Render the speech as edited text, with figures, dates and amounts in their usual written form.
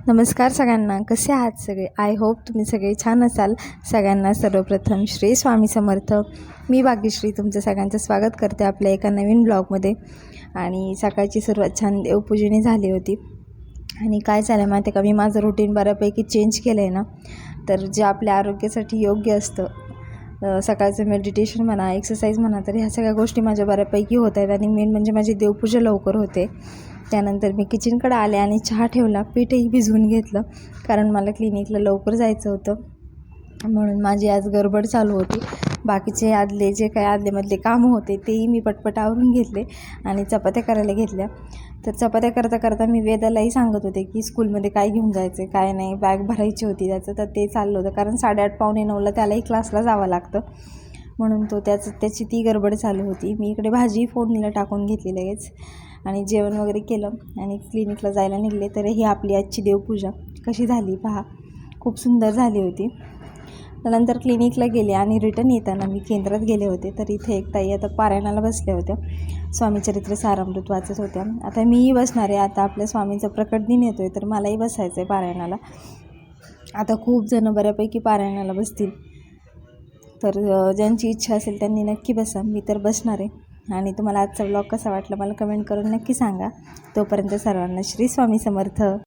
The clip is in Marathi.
नमस्कार सगळ्यांना, कसे आहात सगळे? आय होप तुम्ही सगळे छान असाल. सगळ्यांना सर्वप्रथम श्री स्वामी समर्थ. मी भाग्यश्री तुमचं सगळ्यांचं स्वागत करते आपल्या एका नवीन ब्लॉगमध्ये. आणि सकाळची सुरुवात छान देवपूजेने झाली होती. आणि काय झालं माहिती आहे का, मी माझं रुटीन बऱ्यापैकी चेंज केलं आहे ना. तर जे आपल्या आरोग्यासाठी योग्य असतं, सकाळचं मेडिटेशन म्हणा, एक्सरसाइज म्हणा, तर ह्या सगळ्या गोष्टी माझ्या बऱ्यापैकी होत आहेत. आणि मेन म्हणजे माझी देवपूजा लवकर होते. त्यानंतर मी किचनकडे आले आणि चहा ठेवला, पीठही भिजवून घेतलं, कारण मला क्लिनिकला लवकर जायचं होतं. म्हणून माझी आज गडबड चालू होती. बाकीचे आदले जे काही आदलेमधले कामं होते तेही मी पटपट आवरून घेतले आणि चपात्या करायला घेतल्या. तर चपात्या करता करता मी वेदालाही सांगत होते की स्कूलमध्ये काय घेऊन जायचं, काय नाही, बॅग भरायची होती त्याचं. तर ते चाललं होतं, कारण 8:30 पावणे 9ला त्यालाही क्लासला जावं लागतं. म्हणून त्याची ती गडबड चालू होती. मी इकडे भाजी फोडणीला टाकून घेतली लगेच आणि जेवण वगैरे केलं आणि क्लिनिकला जायला निघले. तर ही आपली आजची देवपूजा कशी झाली पहा, खूप सुंदर झाली होती. त्यानंतर क्लिनिकला गेले आणि रिटर्न येताना मी केंद्रात गेले होते. तर इथे एक ताई आता पारायणाला बसल्या होत्या, स्वामीचरित्र सारामृत वाचत होत्या. आता मीही बसणार आहे. आता आपल्या स्वामींचा प्रकट दिन येतो आहे, तर मलाही बसायचं आहे पारायणाला. आता खूप जण बऱ्यापैकी पारायणाला बसतील, तर ज्यांची इच्छा असेल त्यांनी नक्की बसा. मी तर बसणार आहे. आणि तुम्हाला आजचा व्लॉग कसा वाटला मला कमेंट करून नक्की सांगा. तोपर्यंत सर्वांना श्री स्वामी समर्थ.